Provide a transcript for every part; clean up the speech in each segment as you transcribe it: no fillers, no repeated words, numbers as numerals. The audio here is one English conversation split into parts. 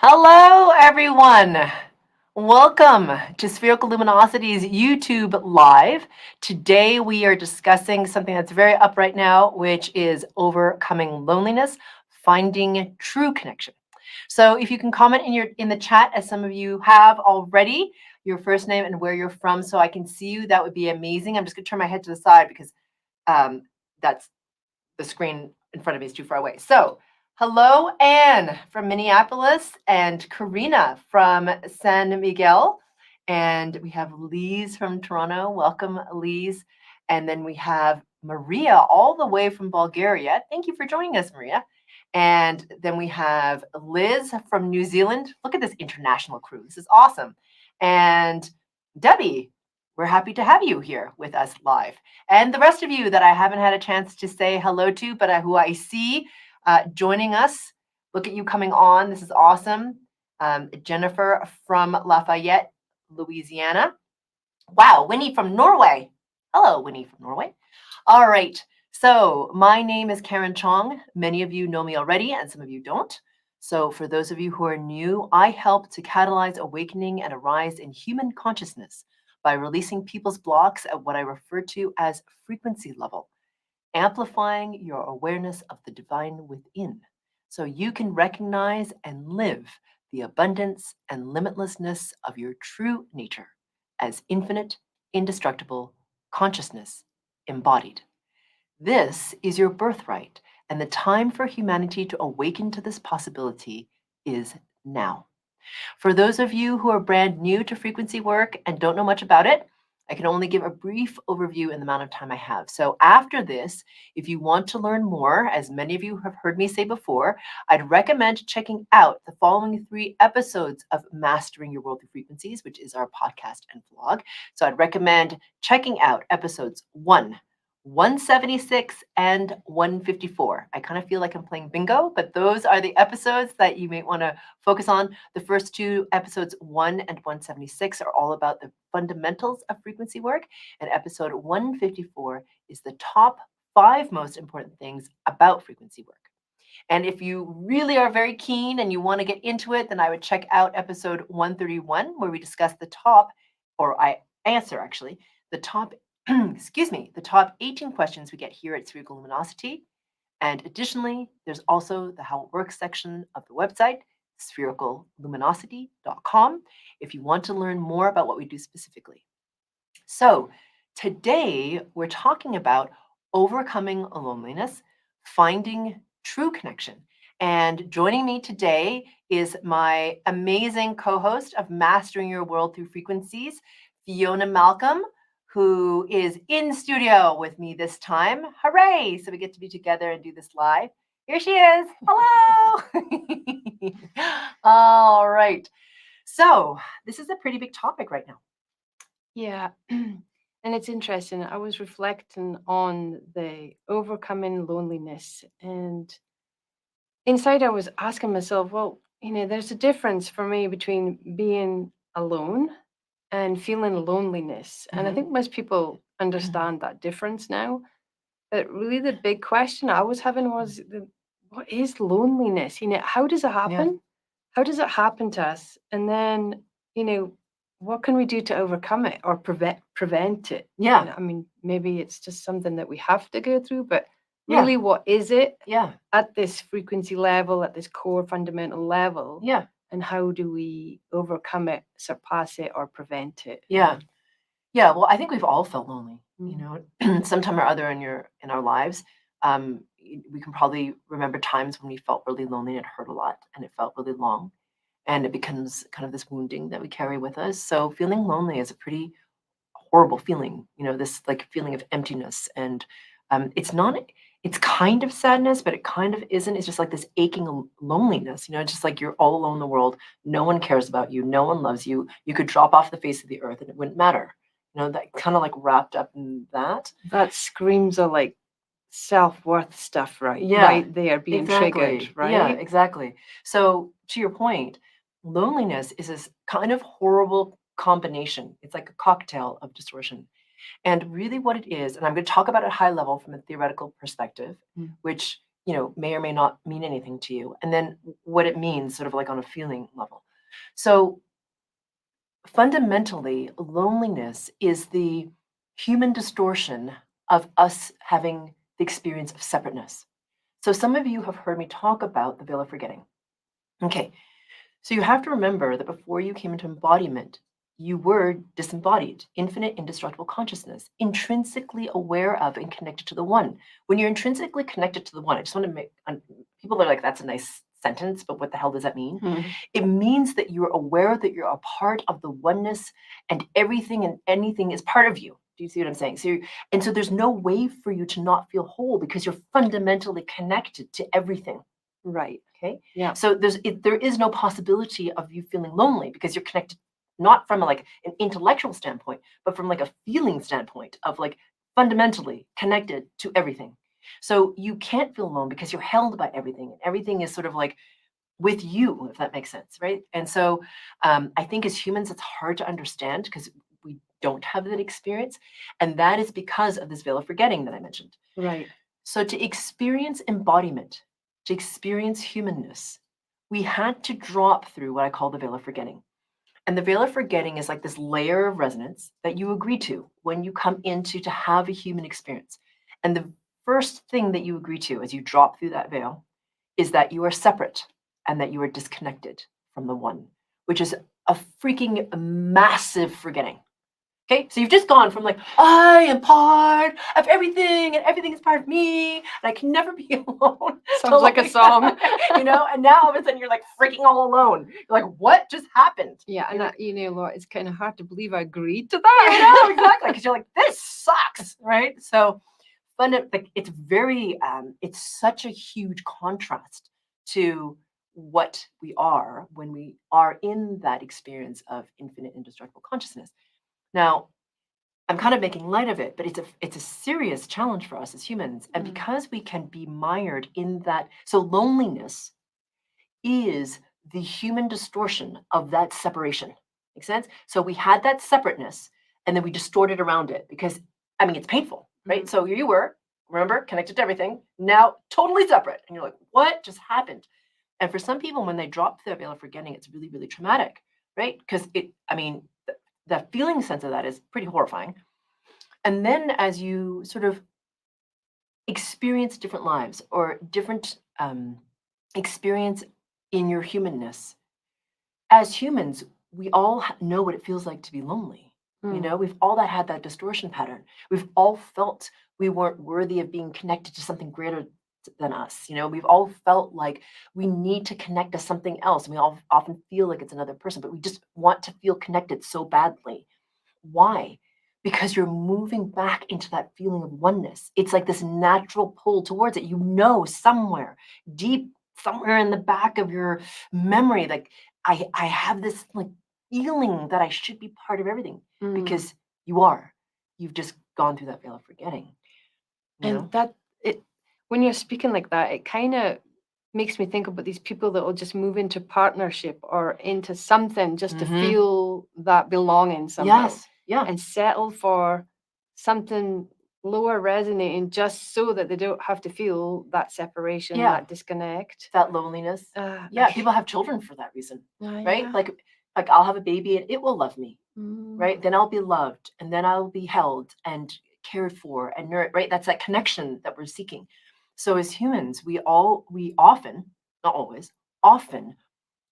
Hello, everyone. Welcome to Spherical Luminosity's YouTube Live. Today, we are discussing something that's very up right now, which is overcoming loneliness, finding true connection. So if you can comment in the chat, as some of you have already, your first name and where you're from, so I can see you, that would be amazing. I'm just going to turn my head to the side because that's the screen in front of me is too far away. So hello, Anne from Minneapolis and Karina from San Miguel. And we have Lise from Toronto. Welcome, Lise. And then we have Maria all the way from Bulgaria. Thank you for joining us, Maria. And then we have Liz from New Zealand. Look at this international crew. This is awesome. And Debbie, we're happy to have you here with us live. And the rest of you that I haven't had a chance to say hello to, but who I see joining us. Look at you coming on. This is awesome. Jennifer from Lafayette, Louisiana. Wow, Winnie from Norway. Hello, Winnie from Norway. All right. So my name is Karen Cheong. Many of you know me already, and some of you don't. So for those of you who are new, I help to catalyze awakening and a rise in human consciousness by releasing people's blocks at what I refer to as frequency level, amplifying your awareness of the divine within so you can recognize and live the abundance and limitlessness of your true nature as infinite, indestructible consciousness embodied. This is your birthright, and the time for humanity to awaken to this possibility is now. For those of you who are brand new to frequency work and don't know much about it, I can only give a brief overview in the amount of time I have. So after this, if you want to learn more, as many of you have heard me say before, I'd recommend checking out the following 3 episodes of Mastering Your World Through Frequencies, which is our podcast and vlog. So I'd recommend checking out episodes 176 and 154. I kind of feel like I'm playing bingo, but those are the episodes that you may want to focus on. The first 2 episodes, 1 and 176, are all about the fundamentals of frequency work. And episode 154 is the top 5 most important things about frequency work. And if you really are very keen and you want to get into it, then I would check out episode 131, where we discuss the top, or I answer actually, the top the top 18 questions we get here at Spherical Luminosity. And additionally, there's also the How It Works section of the website, sphericalluminosity.com, if you want to learn more about what we do specifically. So today, we're talking about overcoming loneliness, finding true connection. And joining me today is my amazing co-host of Mastering Your World Through Frequencies, Fiona Malcolm, who is in studio with me this time. Hooray! So we get to be together and do this live. Here she is. Hello! All right. So this is a pretty big topic right now. Yeah. And it's interesting. I was reflecting on the overcoming loneliness, and inside I was asking myself, well, there's a difference for me between being alone and feeling loneliness. And I think most people understand that difference now. But really, the big question I was having was, what is loneliness? How does it happen? Yeah. How does it happen to us? And then, what can we do to overcome it or prevent it? Yeah. I mean, maybe it's just something that we have to go through, but Yeah. really, what is it Yeah. at this frequency level, at this core fundamental level? Yeah. And how do we overcome it, surpass it, or prevent it? Yeah. Yeah. Well, I think we've all felt lonely, sometime or other in our lives. We can probably remember times when we felt really lonely and it hurt a lot and it felt really long. And it becomes kind of this wounding that we carry with us. So feeling lonely is a pretty horrible feeling, this like feeling of emptiness. And it's kind of sadness, but it kind of isn't. It's just like this aching loneliness, just like you're all alone in the world. No one cares about you. No one loves you. You could drop off the face of the earth and it wouldn't matter. That kind of like wrapped up in that. That screams of like self-worth stuff, right? Yeah, right there being exactly. triggered, right? Yeah, exactly. So to your point, loneliness is this kind of horrible combination. It's like a cocktail of distortion. And really what it is, and I'm going to talk about it high level from a theoretical perspective, which, may or may not mean anything to you, and then what it means sort of like on a feeling level. So fundamentally, loneliness is the human distortion of us having the experience of separateness. So some of you have heard me talk about the veil of forgetting. Okay, so you have to remember that before you came into embodiment, you were disembodied, infinite, indestructible consciousness, intrinsically aware of and connected to the one. When you're intrinsically connected to the one, I just want to make people are like, that's a nice sentence, but what the hell does that mean? It means that you're aware that you're a part of the oneness, and everything and anything is part of you. Do you see what I'm saying? So there's no way for you to not feel whole because you're fundamentally connected to everything. Right. Okay. Yeah. So there is no possibility of you feeling lonely because you're connected, not from an intellectual standpoint, but from a feeling standpoint of fundamentally connected to everything. So you can't feel alone because you're held by everything, and everything is sort of with you, if that makes sense, right? And so I think as humans, it's hard to understand because we don't have that experience, and that is because of this veil of forgetting that I mentioned. Right. So to experience embodiment, to experience humanness, we had to drop through what I call the veil of forgetting. And the veil of forgetting is like this layer of resonance that you agree to when you come into to have a human experience. And the first thing that you agree to as you drop through that veil is that you are separate and that you are disconnected from the one, which is a freaking massive forgetting. Okay, so you've just gone from I am part of everything and everything is part of me and I can never be alone. Sounds like a song. And now all of a sudden you're freaking all alone. You're like, what just happened? Yeah, and Laura, it's kind of hard to believe I agreed to that. I know, exactly, because you're like, this sucks, right? So it's very, it's such a huge contrast to what we are when we are in that experience of infinite indestructible consciousness. Now, I'm kind of making light of it, but it's a serious challenge for us as humans. And because we can be mired in that, so loneliness is the human distortion of that separation. Make sense? So we had that separateness and then we distorted around it because, it's painful, right? So here you were, remember, connected to everything, now totally separate. And you're like, what just happened? And for some people, when they drop the veil of forgetting, it's really, really traumatic, right? Because the feeling sense of that is pretty horrifying. And then as you sort of experience different lives or different experience in your humanness, as humans, we all know what it feels like to be lonely. We've all had that distortion pattern. We've all felt we weren't worthy of being connected to something greater than us. We've all felt like we need to connect to something else. And we all often feel like it's another person, but we just want to feel connected so badly. Why? Because you're moving back into that feeling of oneness. It's like this natural pull towards it. Somewhere deep, somewhere in the back of your memory, I have this feeling that I should be part of everything because you are. You've just gone through that veil of forgetting. And when you're speaking like that, it kind of makes me think about these people that will just move into partnership or into something just to feel that belonging somehow. Yes. Yeah. And settle for something lower resonating just so that they don't have to feel that separation, that disconnect, that loneliness. People have children for that reason, right? Yeah. Like I'll have a baby and it will love me, right? Then I'll be loved and then I'll be held and cared for and nourished, right? That's that connection that we're seeking. So as humans, we often, not always, often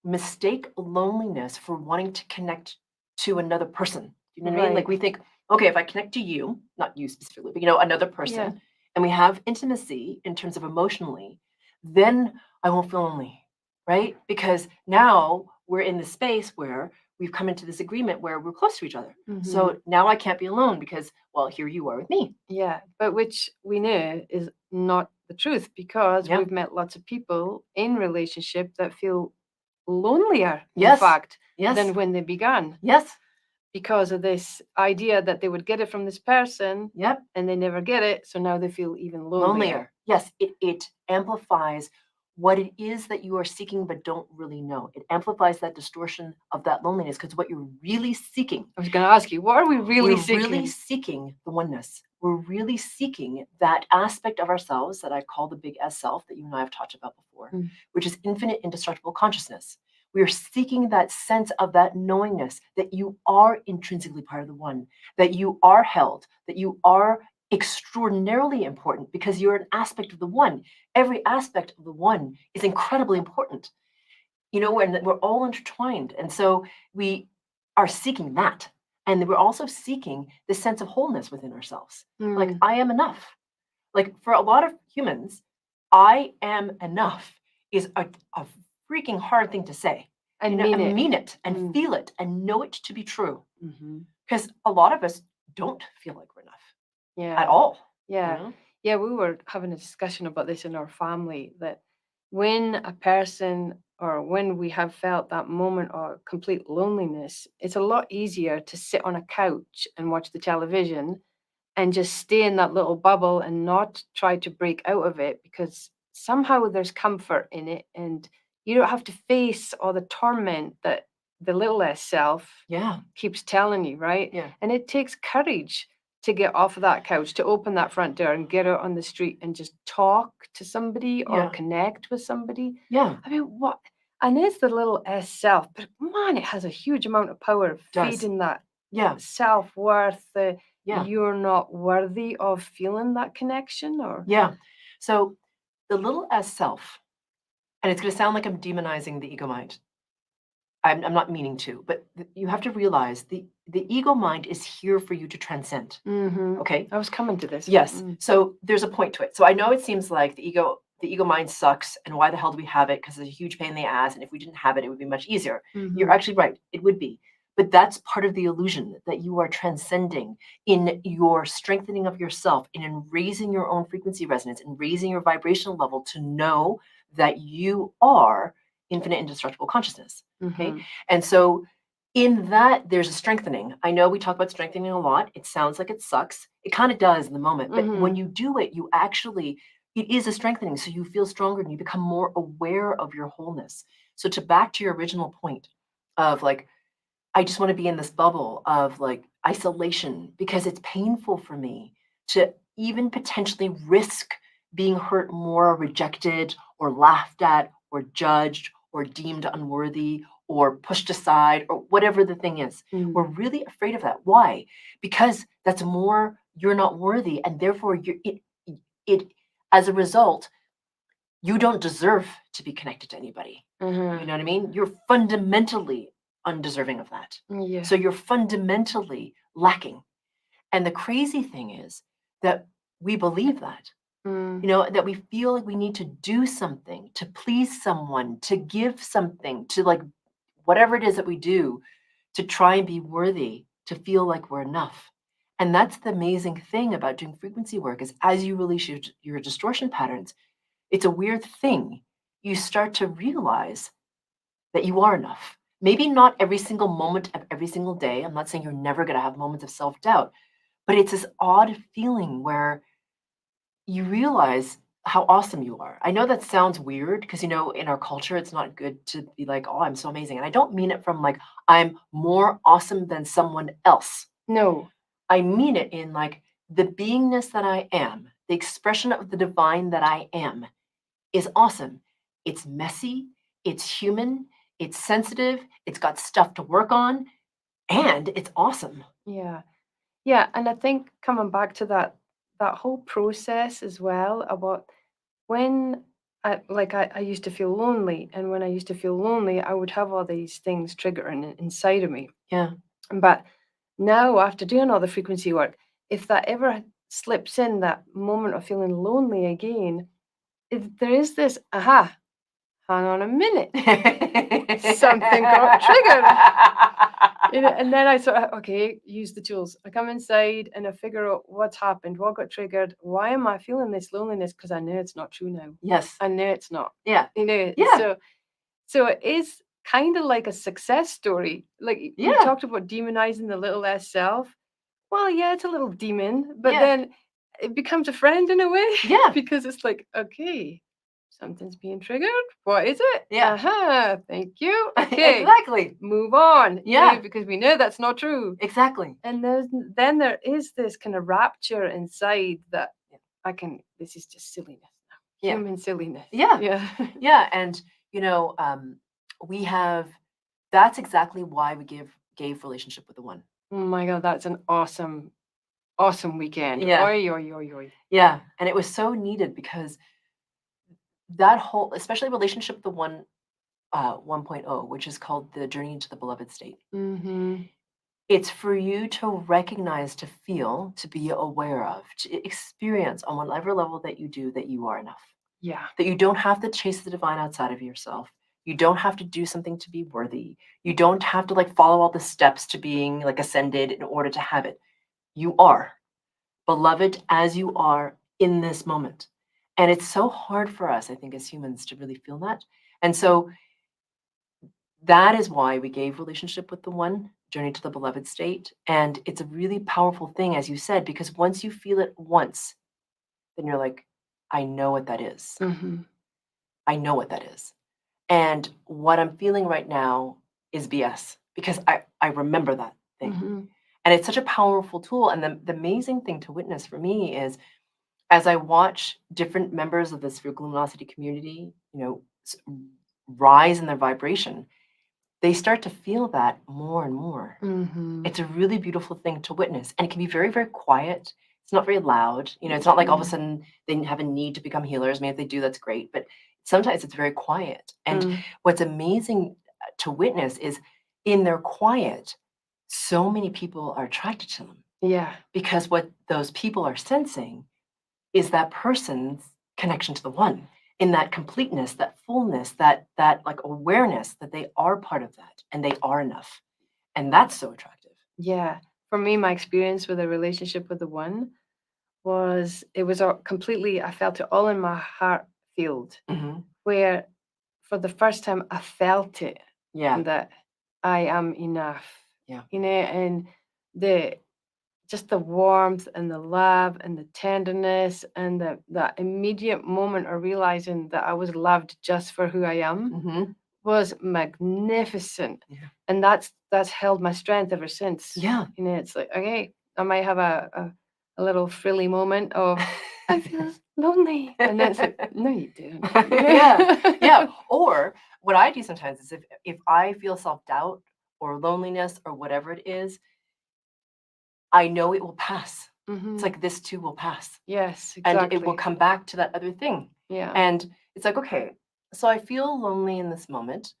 mistake loneliness for wanting to connect to another person. You know what I mean? We think, okay, if I connect to you, not you specifically, but another person, and we have intimacy in terms of emotionally, then I won't feel lonely, right? Because now we're in the space where we've come into this agreement where we're close to each other. So now I can't be alone because, well, here you are with me. Yeah, but which we know is not the truth because we've met lots of people in relationship that feel lonelier, in fact, than when they began. Yes. Because of this idea that they would get it from this person, and they never get it, so now they feel even lonelier. Yes, it amplifies what it is that you are seeking but don't really know. It amplifies that distortion of that loneliness, because what you're really seeking, I was going to ask you, what are we really we're seeking? really seeking the oneness. We're really seeking that aspect of ourselves that I call the big S self that you and I have talked about before, which is infinite indestructible consciousness. We are seeking that sense of that knowingness that you are intrinsically part of the one, that you are held, that you are extraordinarily important because you're an aspect of the one. Every aspect of the one is incredibly important, and we're all intertwined. And so we are seeking that. And we're also seeking this sense of wholeness within ourselves. Like, I am enough. Like, for a lot of humans, I am enough is a freaking hard thing to say. And mean it and feel it and know it to be true. Because a lot of us don't feel like we're enough at all. Yeah. Yeah, we were having a discussion about this in our family, that when a person, or when we have felt that moment of complete loneliness, it's a lot easier to sit on a couch and watch the television and just stay in that little bubble and not try to break out of it, because somehow there's comfort in it and you don't have to face all the torment that the little S self keeps telling you, right? Yeah. And it takes courage to get off of that couch, to open that front door and get out on the street and just talk to somebody or connect with somebody. Yeah. I mean, what? And it's the little S self, but man, it has a huge amount of power feeding that self-worth. You're not worthy of feeling that connection, or so the little S self, and it's going to sound like I'm demonizing the ego mind. I'm not meaning to, but you have to realize the ego mind is here for you to transcend. Okay, I was coming to this. Yes. So there's a point to it. So I know it seems like the ego mind sucks, and why the hell do we have it? Because it's a huge pain in the ass, and if we didn't have it, it would be much easier. You're actually right. It would be. But that's part of the illusion that you are transcending in your strengthening of yourself, and in raising your own frequency resonance and raising your vibrational level to know that you are infinite indestructible consciousness. Okay. And so in that, there's a strengthening. I know we talk about strengthening a lot. It sounds like it sucks. It kind of does in the moment. But when you do it, it is a strengthening. So you feel stronger and you become more aware of your wholeness. So back to your original point of like, I just want to be in this bubble of like isolation because it's painful for me to even potentially risk being hurt more, rejected, or laughed at, or judged, or deemed unworthy, or pushed aside, or whatever the thing is. We're really afraid of that. Why? Because that's more, you're not worthy, and therefore it as a result, you don't deserve to be connected to anybody. You know what I mean? You're fundamentally undeserving of that. So you're fundamentally lacking. And the crazy thing is that we believe that. That we feel like we need to do something to please someone, to give something, to like whatever it is that we do to try and be worthy, to feel like we're enough. And that's the amazing thing about doing frequency work, is as you release your distortion patterns, it's a weird thing. You start to realize that you are enough. Maybe not every single moment of every single day. I'm not saying you're never going to have moments of self-doubt, but it's this odd feeling where you realize how awesome you are. I know that sounds weird because, in our culture, it's not good to be like, oh, I'm so amazing. And I don't mean it from like, I'm more awesome than someone else. No. I mean it in like the beingness that I am, the expression of the divine that I am is awesome. It's messy, it's human, it's sensitive, it's got stuff to work on, and it's awesome. Yeah. Yeah. And I think coming back to that whole process as well, about when I used to feel lonely, and when I used to feel lonely, I would have all these things triggering inside of me. Yeah. But now, after doing all the frequency work, if that ever slips in, that moment of feeling lonely again, there is this, hang on a minute, something got triggered. And then I sort of, okay, use the tools. I come inside and I figure out what's happened, what got triggered, why am I feeling this loneliness? Because I know it's not true now. Yes. I know it's not. Yeah. Yeah. So it is kind of like a success story. Like you talked about demonizing the little S self. Well, yeah, it's a little demon, but then it becomes a friend in a way. Yeah. Because it's like, okay, something's being triggered. What is it? Yeah. Thank you. Okay. Exactly. Move on. Yeah. Because we know that's not true. Exactly. And then there is this kind of rapture inside that this is just silliness now. Yeah. Human silliness. Yeah. Yeah. Yeah. And, we have, that's exactly why we gave Relationship with the One. Oh my God, that's an awesome weekend. Yeah. Oi, oi, oi, oi. Yeah. And it was so needed because that whole, especially Relationship with the One 1.0, which is called the Journey into the Beloved State. Mm-hmm. It's for you to recognize, to feel, to be aware of, to experience on whatever level that you do that you are enough. Yeah. That you don't have to chase the divine outside of yourself. You don't have to do something to be worthy. You don't have to follow all the steps to being ascended in order to have it. You are beloved as you are in this moment. And it's so hard for us, I think, as humans to really feel that. And so that is why we gave Relationship with the One, Journey to the Beloved State. And it's a really powerful thing, as you said, because once you feel it once, then you're like, I know what that is. Mm-hmm. I know what that is. And what I'm feeling right now is BS because I remember that thing. Mm-hmm. And it's such a powerful tool. And the amazing thing to witness for me is as I watch different members of the Spherical Luminosity community, rise in their vibration, they start to feel that more and more. Mm-hmm. It's a really beautiful thing to witness. And it can be very, very quiet. It's not very loud. It's not like all of a sudden they have a need to become healers. I mean, if they do, that's great. But sometimes it's very quiet. And what's amazing to witness is in their quiet, so many people are attracted to them. Yeah. Because what those people are sensing is that person's connection to the One, in that completeness, that fullness, that awareness that they are part of that and they are enough. And that's so attractive. Yeah. For me, my experience with a Relationship with the One was completely, I felt it all in my heart field, where for the first time I felt it. Yeah. That I am enough. Yeah. And just the warmth and the love and the tenderness and that immediate moment of realizing that I was loved just for who I am was magnificent. Yeah. And that's held my strength ever since. Yeah. It's like, okay, I might have a little frilly moment of I feel lonely. And then it's like, no, you don't. Yeah. Yeah. Or what I do sometimes is if I feel self-doubt or loneliness or whatever it is, I know it will pass. It's like this too will pass. Yes, exactly. And it will come back to that other thing. Yeah. And it's like, okay, so I feel lonely in this moment,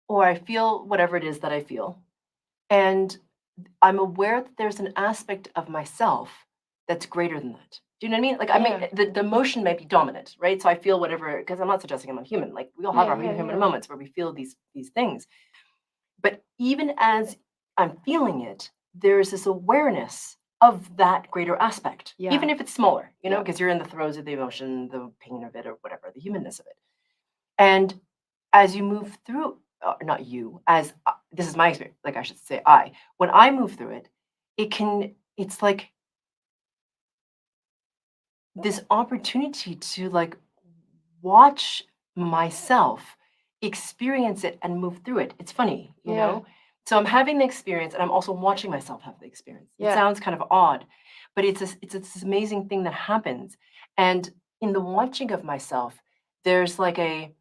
or I feel whatever it is that I feel. And I'm aware that there's an aspect of myself that's greater than that. Do you know what I mean? Like, I mean, the emotion might be dominant, right? So I feel whatever, because I'm not suggesting I'm a human. Like, we all have our human moments where we feel these things. But even as I'm feeling it, there's this awareness of that greater aspect, even if it's smaller, because you're in the throes of the emotion, the pain of it, or whatever, the humanness of it. And as you move through, not you, as this is my experience, like I should say when I move through it, it's like this opportunity to watch myself experience it and move through it. It's funny, you know? So I'm having the experience and I'm also watching myself have the experience. It sounds kind of odd, but it's this amazing thing that happens. And in the watching of myself, there's like a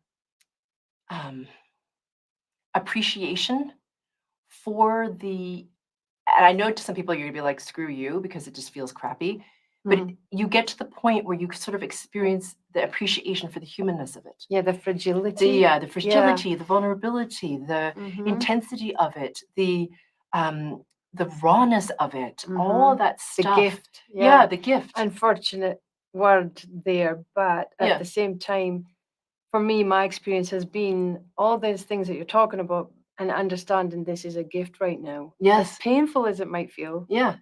appreciation for and I know to some people you're gonna be like, screw you, because it just feels crappy. But you get to the point where you sort of experience the appreciation for the humanness of it. Yeah, the fragility. The fragility, the vulnerability, the intensity of it, the rawness of it, all of that stuff. The gift. Yeah, the gift. Unfortunate word there, but at the same time, for me, my experience has been all those things that you're talking about and understanding this is a gift right now. Yes. As painful as it might feel. Yeah.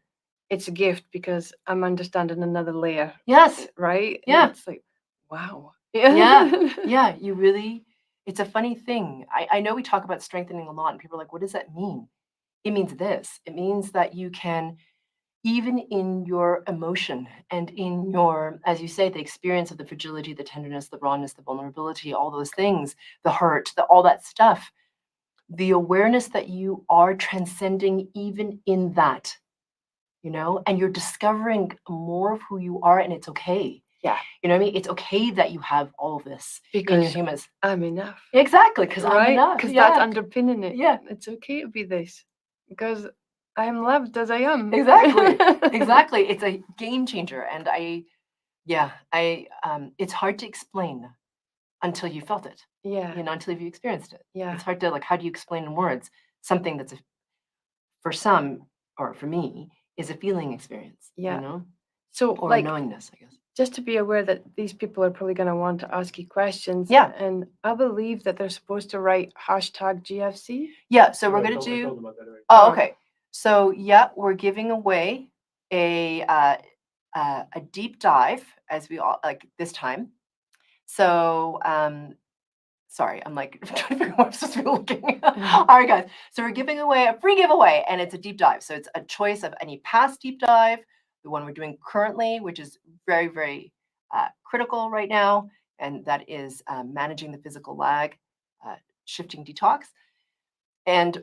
It's a gift because I'm understanding another layer. Yes. Right? Yeah. And it's like, wow. Yeah. Yeah. You really, it's a funny thing. I know we talk about strengthening a lot and people are like, what does that mean? It means this. It means that you can even in your emotion and in your, as you say, the experience of the fragility, the tenderness, the rawness, the vulnerability, all those things, the hurt, all that stuff, the awareness that you are transcending even in that, and you're discovering more of who you are, and it's okay. Yeah. You know what I mean? It's okay that you have all of this in your Because humans. I'm enough. Exactly, because I'm Right? enough. Because Yeah. that's underpinning it. Yeah. It's okay to be this. Because I am loved as I am. Exactly. Exactly. It's a game changer. And it's hard to explain until you felt it, Yeah. until you've experienced it. Yeah. It's hard to, how do you explain in words something that's, for some, or for me, is a feeling experience, Yeah. So, or like, knowingness, I guess. just to be aware that these people are probably going to want to ask you questions. Yeah. And I believe that they're supposed to write #GFC. Yeah, so we're going to do... Oh, okay. So, yeah, we're giving away a deep dive, as we all, like, this time. So, sorry, I'm like trying to figure out what I'm supposed to be looking. All right, guys. So we're giving away a free giveaway, and it's a deep dive. So it's a choice of any past deep dive, the one we're doing currently, which is very, very critical right now, and that is managing the physical lag, shifting detox,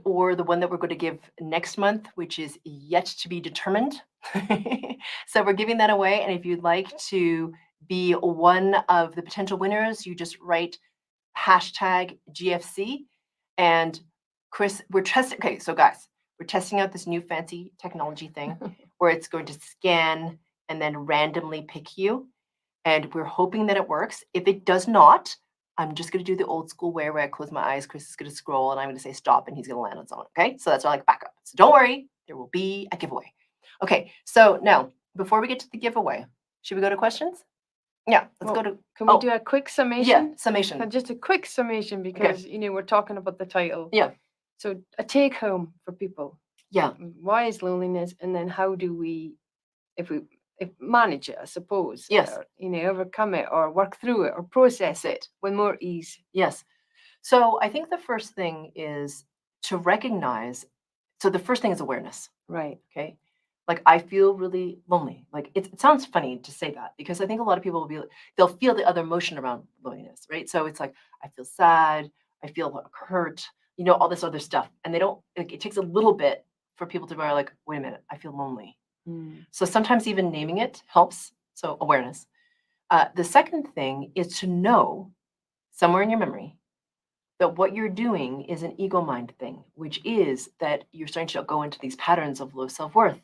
or the one that we're going to give next month, which is yet to be determined. So we're giving that away, and if you'd like to be one of the potential winners, you just write #GFC. And Chris, we're testing. Okay, so guys, we're testing out this new fancy technology thing where it's going to scan and then randomly pick you. And we're hoping that it works. If it does not, I'm just going to do the old school way where I close my eyes. Chris is going to scroll and I'm going to say stop and he's going to land on someone. Okay, so that's our like backup. So don't worry, there will be a giveaway. Okay, so now before we get to the giveaway, should we go to questions? Yeah, let's go to... Can we do a quick summation? Yeah, summation. Just a quick summation because, we're talking about the title. Yeah. So a take home for people. Yeah. Why is loneliness? And then how do we, if manage it, I suppose. Yes. Or, overcome it or work through it or process it with more ease. Yes. So I think the first thing is to recognize. So the first thing is awareness. Right. Okay. Like, I feel really lonely. Like, it sounds funny to say that because I think a lot of people they'll feel the other emotion around loneliness, right? So it's like, I feel sad, I feel hurt, all this other stuff. And they don't, like, it takes a little bit for people to be like, wait a minute, I feel lonely. So sometimes even naming it helps. So awareness. The second thing is to know somewhere in your memory that what you're doing is an ego mind thing, which is that you're starting to go into these patterns of low self-worth.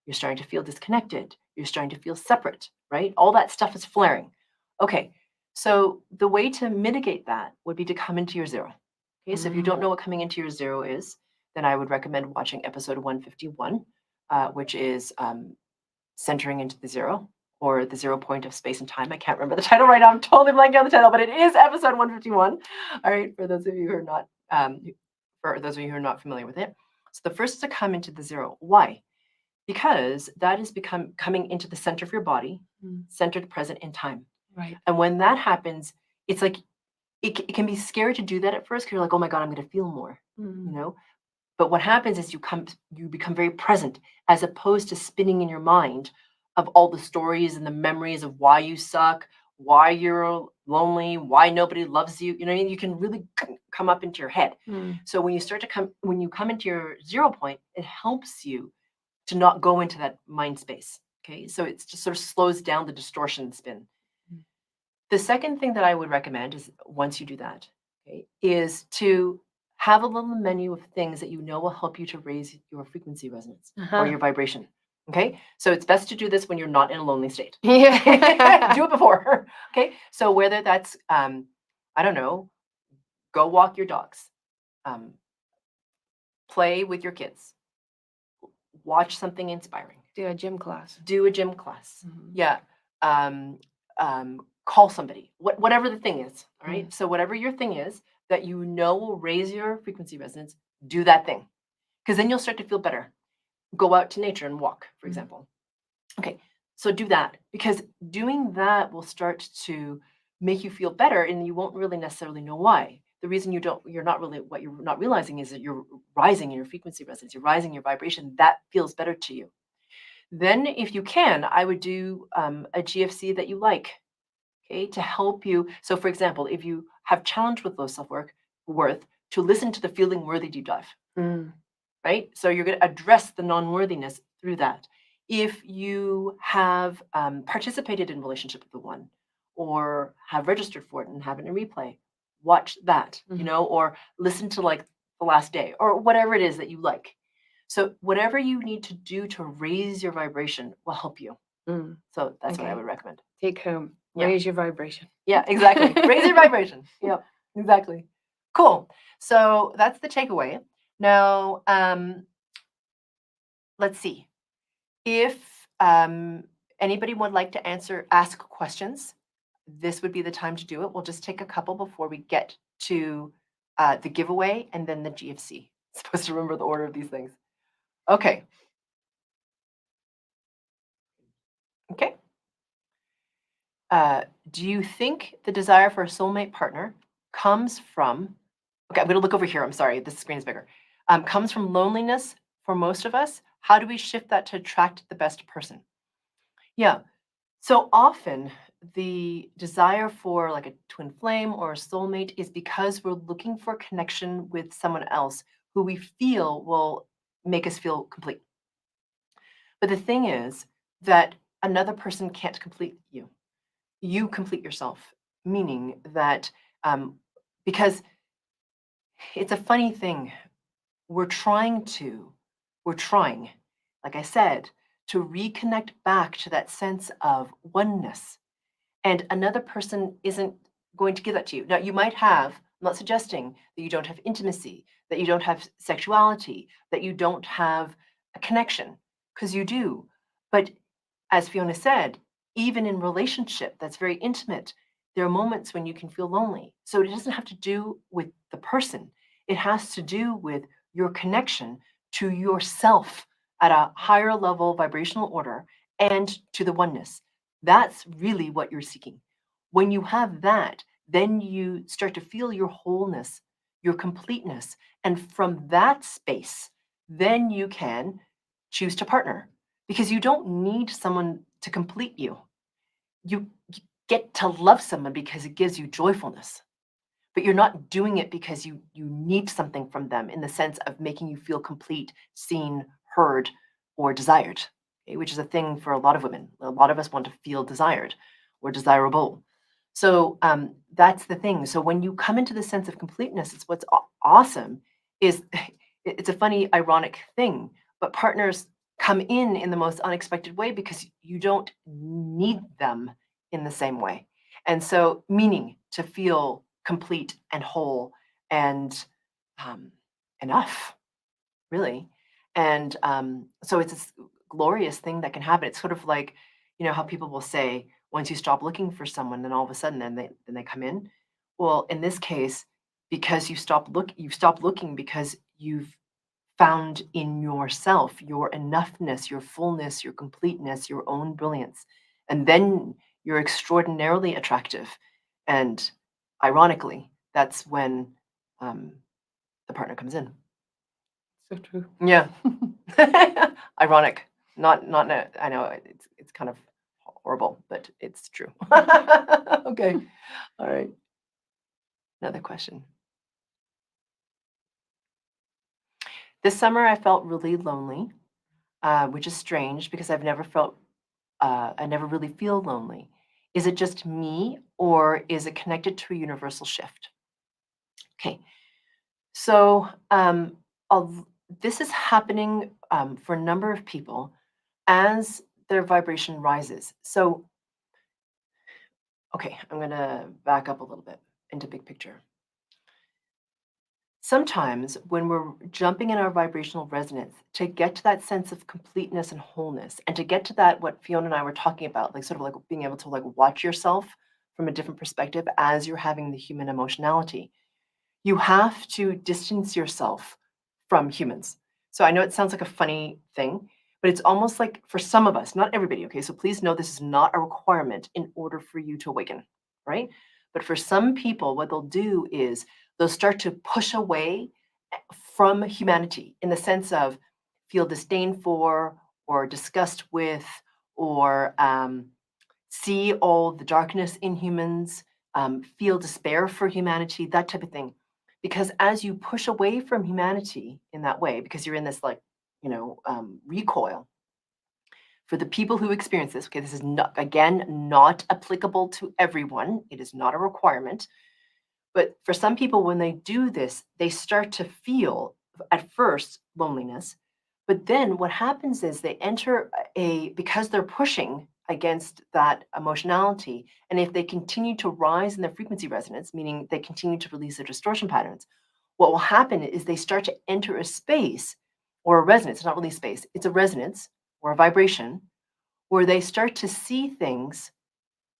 You're starting to feel disconnected. You're starting to feel separate, right? All that stuff is flaring. Okay, so the way to mitigate that would be to come into your zero. Okay, so if you don't know what coming into your zero is, then I would recommend watching episode 151, which is centering into the zero, or the 0 point of space and time. I can't remember the title right now. I'm totally blanking on the title, but it is episode 151. All right, for those of you who are not familiar with it. So the first is to come into the zero. Why? Because that is coming into the center of your body, centered, present in time. Right. And when that happens, it's like it can be scary to do that at first because you're like, oh my God, I'm going to feel more, But what happens is you become very present, as opposed to spinning in your mind of all the stories and the memories of why you suck, why you're lonely, why nobody loves you. You can really come up into your head. So when you come into your 0 point, it helps you to not go into that mind space. Okay, so it just sort of slows down the distortion spin. The second thing that I would recommend is, once you do that, okay, is to have a little menu of things that will help you to raise your frequency resonance or your vibration. Okay, so it's best to do this when you're not in a lonely state. Yeah. Do it before. Okay, so whether that's, I don't know, go walk your dogs, play with your kids, watch something inspiring. Do a gym class. Yeah. Call somebody, whatever the thing is. All right. So whatever your thing is that will raise your frequency resonance, do that thing. Because then you'll start to feel better. Go out to nature and walk, for example. Okay. So do that, because doing that will start to make you feel better, and you won't really necessarily know why. The reason you're not realizing is that you're rising in your frequency resonance, you're rising in your vibration. That feels better to you. Then, if you can, I would do a GFC that you like, okay, to help you. So, for example, if you have challenge with low worth, to listen to the feeling worthy deep dive, right? So you're going to address the non-worthiness through that. If you have participated in relationship with the one, or have registered for it and have it in replay, watch that, or listen to like the last day, or whatever it is that you like. So whatever you need to do to raise your vibration will help you. So that's what I would recommend. Take home, Yeah. raise your vibration. Yeah, exactly. Raise your vibration. Yep, exactly. Cool. So that's the takeaway. Now, let's see. If anybody would like to ask questions, this would be the time to do it. We'll just take a couple before we get to the giveaway and then the GFC. Supposed to remember the order of these things. Okay. Okay. Do you think the desire for a soulmate partner comes from, okay, I'm going to look over here. I'm sorry, this screen is bigger. Comes from loneliness for most of us. How do we shift that to attract the best person? Yeah. So often the desire for like a twin flame or a soulmate is because we're looking for connection with someone else who we feel will make us feel complete. But the thing is that another person can't complete you. You complete yourself, meaning that because it's a funny thing, we're trying, like I said, to reconnect back to that sense of oneness. And another person isn't going to give that to you. Now, you might have, I'm not suggesting that you don't have intimacy, that you don't have sexuality, that you don't have a connection, because you do. But as Fiona said, even in relationship that's very intimate, there are moments when you can feel lonely. So it doesn't have to do with the person. It has to do with your connection to yourself at a higher level vibrational order and to the oneness. That's really what you're seeking. When you have that, then you start to feel your wholeness, your completeness. And from that space, then you can choose to partner because you don't need someone to complete you. You get to love someone because it gives you joyfulness, but you're not doing it because you need something from them in the sense of making you feel complete, seen, heard, or desired, okay, which is a thing for a lot of women. A lot of us want to feel desired or desirable. So that's the thing. So when you come into the sense of completeness, it's what's awesome is it's a funny, ironic thing, but partners come in the most unexpected way because you don't need them in the same way. And so meaning to feel complete and whole and enough, really. And so it's this glorious thing that can happen. It's sort of like, how people will say, once you stop looking for someone, then all of a sudden, then they come in. Well, in this case, because you stop looking because you've found in yourself your enoughness, your fullness, your completeness, your own brilliance, and then you're extraordinarily attractive. And ironically, that's when the partner comes in. So true. Yeah. Ironic. Not I know it's kind of horrible, but it's true. Okay. All right. Another question. This summer I felt really lonely, which is strange because I never really feel lonely. Is it just me or is it connected to a universal shift? Okay. So this is happening for a number of people as their vibration rises. So, okay, I'm going to back up a little bit into big picture. Sometimes when we're jumping in our vibrational resonance to get to that sense of completeness and wholeness and to get to that, what Fiona and I were talking about, like sort of like being able to like watch yourself from a different perspective as you're having the human emotionality, you have to distance yourself from humans. So I know it sounds like a funny thing, but it's almost like for some of us, not everybody, okay? So please know this is not a requirement in order for you to awaken, right? But for some people, what they'll do is they'll start to push away from humanity in the sense of feel disdain for or disgust with, or see all the darkness in humans, feel despair for humanity, that type of thing. Because as you push away from humanity in that way, because you're in this like, recoil, for the people who experience this, okay, this is not, again, not applicable to everyone. It is not a requirement. But for some people, when they do this, they start to feel at first loneliness. But then what happens is they enter because they're pushing against that emotionality. And if they continue to rise in their frequency resonance, meaning they continue to release their distortion patterns, what will happen is they start to enter a space or a resonance. It's not really space, it's a resonance or a vibration where they start to see things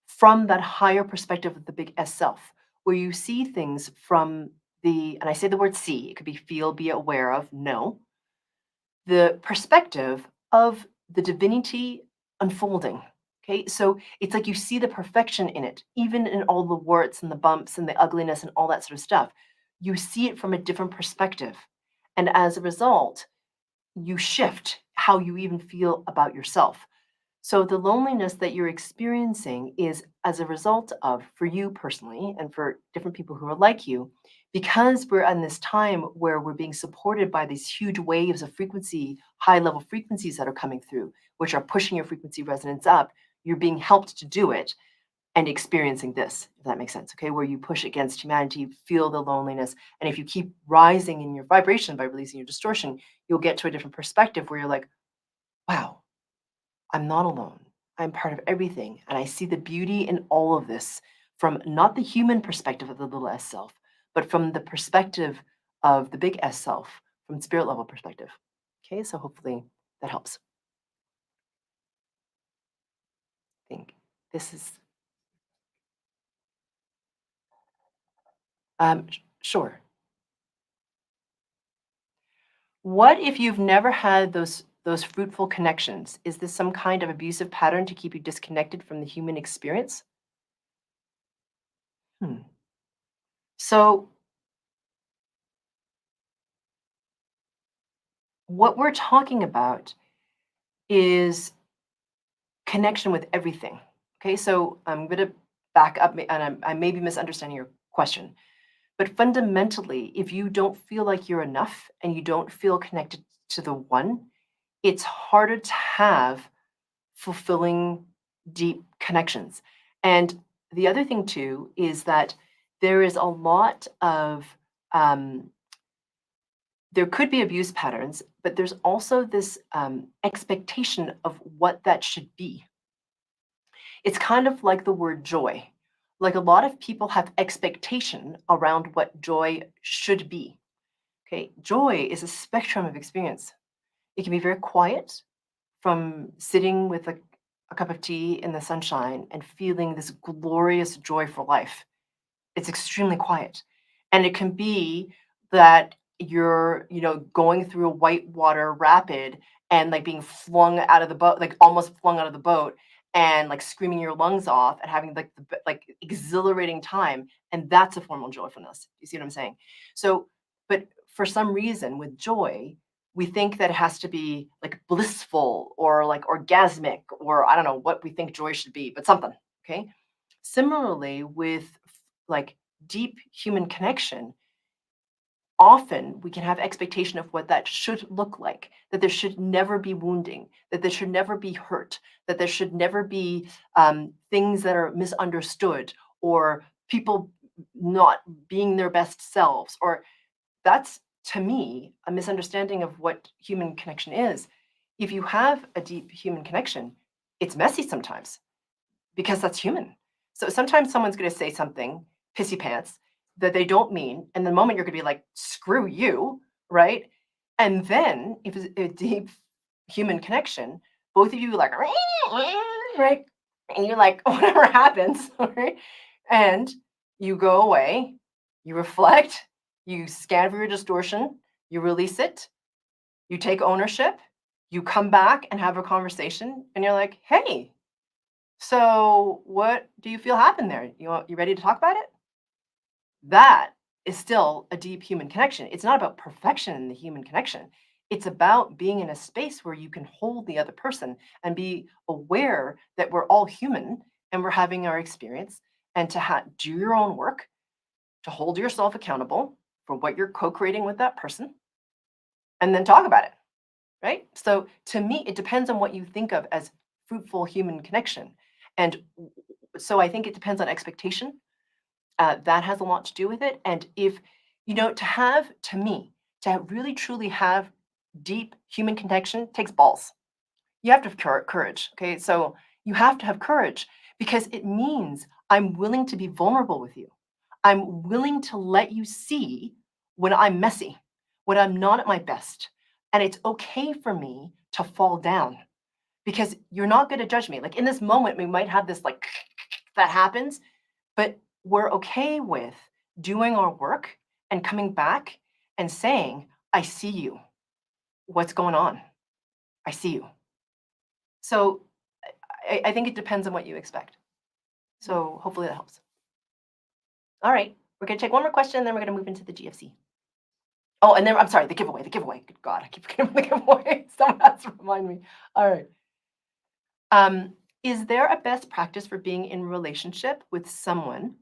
from that higher perspective of the big S self, where you see things from and I say the word see, it could be feel, be aware of, know, the perspective of the divinity unfolding. Okay, so it's like you see the perfection in it, even in all the warts and the bumps and the ugliness and all that sort of stuff. You see it from a different perspective. And as a result, you shift how you even feel about yourself. So the loneliness that you're experiencing is as a result of, for you personally, and for different people who are like you, because we're in this time where we're being supported by these huge waves of frequency, high level frequencies that are coming through, which are pushing your frequency resonance up. You're being helped to do it and experiencing this, if that makes sense. Okay, where you push against humanity, feel the loneliness. And if you keep rising in your vibration by releasing your distortion, you'll get to a different perspective where you're like, wow, I'm not alone. I'm part of everything. And I see the beauty in all of this from not the human perspective of the little s self, but from the perspective of the big S self, from spirit level perspective. Okay, so hopefully that helps. I think this is, sure. What if you've never had those fruitful connections? Is this some kind of abusive pattern to keep you disconnected from the human experience? Hmm. So what we're talking about is connection with everything. Okay, so I'm going to back up, and I may be misunderstanding your question. But fundamentally, if you don't feel like you're enough and you don't feel connected to the one, it's harder to have fulfilling, deep connections. And the other thing, too, is that there is a lot of, um, there could be abuse patterns, but there's also this expectation of what that should be. It's kind of like the word joy. Like a lot of people have expectation around what joy should be. Okay, joy is a spectrum of experience. It can be very quiet, from sitting with a cup of tea in the sunshine and feeling this glorious joy for life. It's extremely quiet. And it can be that you're, going through a whitewater rapid and like being flung out of the boat, like almost flung out of the boat and like screaming your lungs off and having like like exhilarating time. And that's a form of joyfulness. You see what I'm saying? So, but for some reason with joy, we think that it has to be like blissful or like orgasmic, or I don't know what we think joy should be, but something. Okay. Similarly, with like deep human connection, often we can have expectation of what that should look like, that there should never be wounding, that there should never be hurt, that there should never be things that are misunderstood, or people not being their best selves, or that's, to me, a misunderstanding of what human connection is. If you have a deep human connection, it's messy sometimes because that's human. So sometimes someone's going to say something pissy pants that they don't mean, and the moment you're going to be like, "Screw you," right? And then if it's a deep human connection, both of you like, right? And you're like, whatever happens, right? And you go away, you reflect, you scan for your distortion, you release it, you take ownership, you come back and have a conversation, and you're like, "Hey, so what do you feel happened there? You ready to talk about it?" That is still a deep human connection. It's not about perfection in the human connection. It's about being in a space where you can hold the other person and be aware that we're all human and we're having our experience, and to do your own work, to hold yourself accountable for what you're co-creating with that person, and then talk about it, right? So to me, it depends on what you think of as fruitful human connection. And so I think it depends on expectation. That has a lot to do with it. And if, to me, to really truly have deep human connection takes balls. You have to have courage. Okay. So you have to have courage because it means I'm willing to be vulnerable with you. I'm willing to let you see when I'm messy, when I'm not at my best. And it's okay for me to fall down because you're not going to judge me. Like in this moment, we might have this like that happens, but we're okay with doing our work and coming back and saying, I see you. What's going on? I see you. So I think it depends on what you expect. So hopefully that helps. All right, we're going to take one more question, and then we're going to move into the GFC. Oh, and then I'm sorry, the giveaway. Good God, I keep forgetting the giveaway. Someone has to remind me. All right. Is there a best practice for being in relationship with someone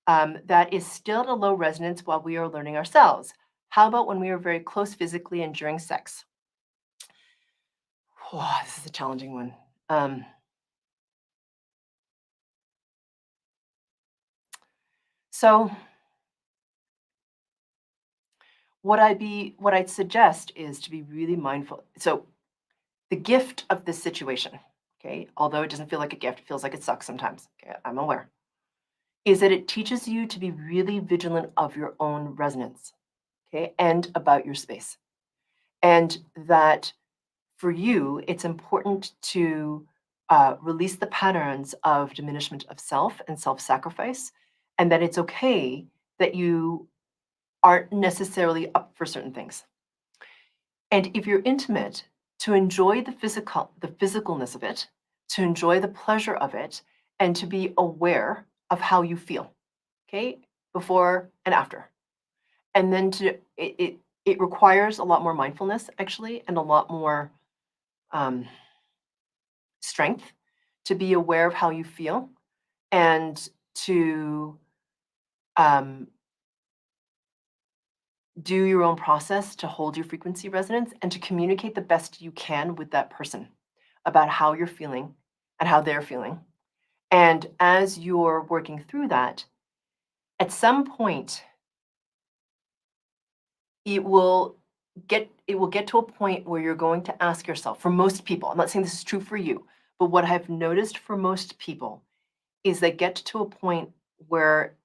that is still at a low resonance while we are learning ourselves? How about when we are very close physically and during sex? Oh, this is a challenging one. So what I'd suggest is to be really mindful. So the gift of this situation, okay, although it doesn't feel like a gift, it feels like it sucks sometimes. Okay, I'm aware, is that it teaches you to be really vigilant of your own resonance, okay, and about your space. And that for you, it's important to release the patterns of diminishment of self and self-sacrifice, and that it's okay that you aren't necessarily up for certain things. And if you're intimate, to enjoy the physicalness of it, to enjoy the pleasure of it, and to be aware of how you feel, okay, before and after. And then it requires a lot more mindfulness, actually, and a lot more strength to be aware of how you feel and to do your own process to hold your frequency resonance and to communicate the best you can with that person about how you're feeling and how they're feeling. And as you're working through that, at some point, it will get to a point where you're going to ask yourself, for most people, I'm not saying this is true for you, but what I've noticed for most people is they get to a point where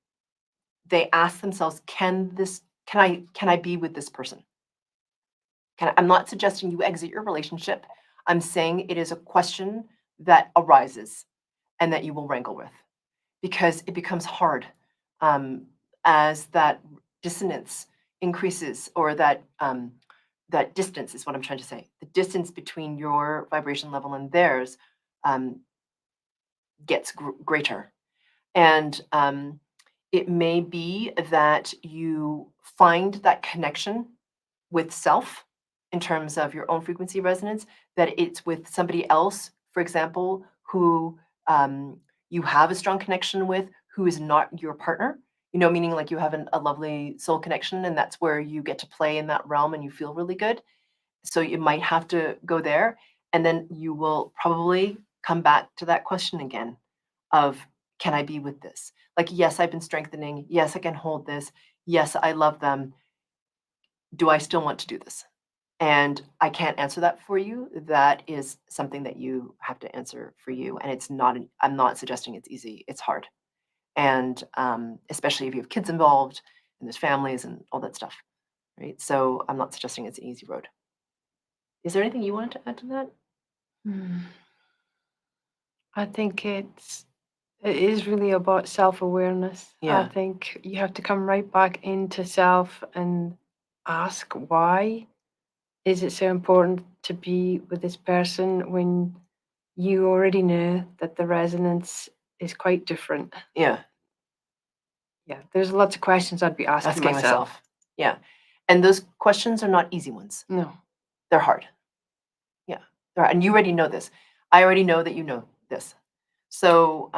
they ask themselves, can I be with this person? I'm not suggesting you exit your relationship. I'm saying it is a question that arises and that you will wrangle with because it becomes hard as that dissonance increases, or that distance is what I'm trying to say. The distance between your vibration level and theirs gets greater. And it may be that you find that connection with self in terms of your own frequency resonance, that it's with somebody else, for example, who you have a strong connection with, who is not your partner, meaning like you have a lovely soul connection, and that's where you get to play in that realm and you feel really good. So you might have to go there, and then you will probably come back to that question again of, can I be with this? Like, yes, I've been strengthening. Yes, I can hold this. Yes, I love them. Do I still want to do this? And I can't answer that for you. That is something that you have to answer for you. And I'm not suggesting it's easy. It's hard. And especially if you have kids involved and there's families and all that stuff, right? So I'm not suggesting it's an easy road. Is there anything you wanted to add to that? I think it is really about self-awareness. I Yeah. think you have to come right back into self and ask, why is it so important to be with this person when you already know that the resonance is quite different? Yeah. Yeah, there's lots of questions I'd be asking myself. Yeah. And those questions are not easy ones. No. they're hard. Yeah, they're hard. And you already know this. I already know that you know this. So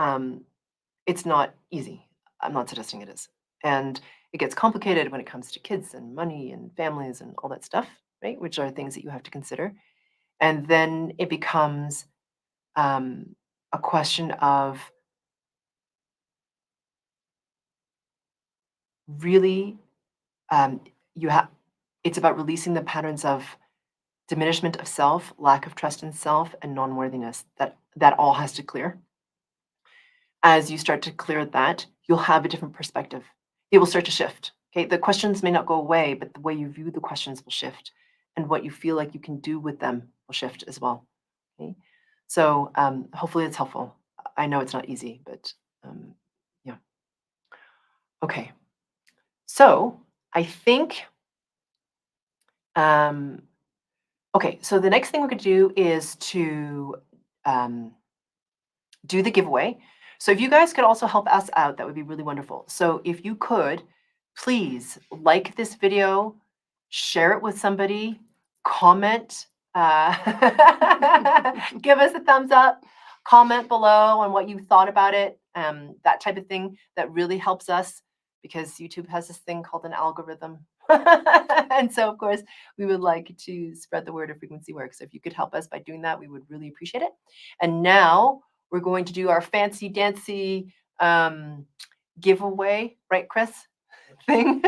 it's not easy. I'm not suggesting it is. And it gets complicated when it comes to kids and money and families and all that stuff, right? Which are things that you have to consider. And then it becomes a question of really, um, you have. It's about releasing the patterns of diminishment of self, lack of trust in self, and non-worthiness. That all has to clear. As you start to clear that, you'll have a different perspective. It will start to shift. Okay, the questions may not go away, but the way you view the questions will shift, and what you feel like you can do with them will shift as well. Okay, so hopefully it's helpful. I know it's not easy, but yeah. Okay, so I think. Okay, so the next thing we're going to do is to do the giveaway. So if you guys could also help us out, that would be really wonderful. So if you could, please like this video, share it with somebody, comment, give us a thumbs up, comment below on what you thought about it, that type of thing. That really helps us because YouTube has this thing called an algorithm. And so, of course, we would like to spread the word of frequency work. So if you could help us by doing that, we would really appreciate it. And now we're going to do our fancy dancy giveaway, right, Chris? Thing.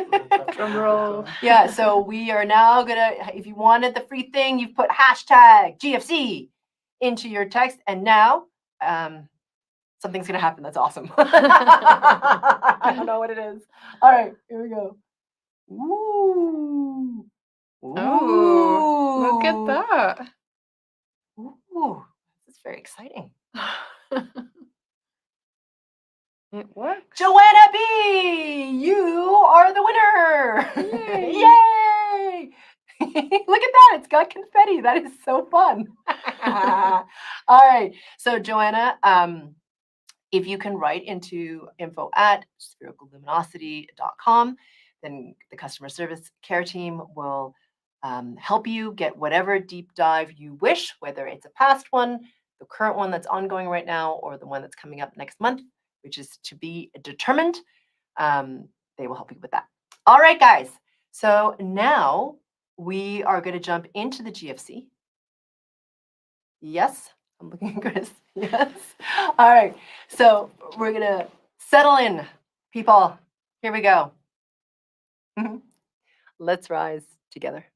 Drum roll. Yeah, so we are now gonna, if you wanted the free thing, you put hashtag GFC into your text, and now something's gonna happen that's awesome. I don't know what it is. All right, here we go. Ooh. Oh, look at Ooh. that. Ooh, this is very exciting. It works. Joanna B, you are the winner. Yay. Yay! Look at that. It's got confetti. That is so fun. All right. So, Joanna, if you can write into info@sphericalluminosity.com, then the customer service care team will help you get whatever deep dive you wish, whether it's a past one, the current one that's ongoing right now, or the one that's coming up next month, which is to be determined. They will help you with that. All right, guys. So now we are going to jump into the GFC. Yes, I'm looking at Chris. Yes. All right. So we're going to settle in, people. Here we go. Let's rise together.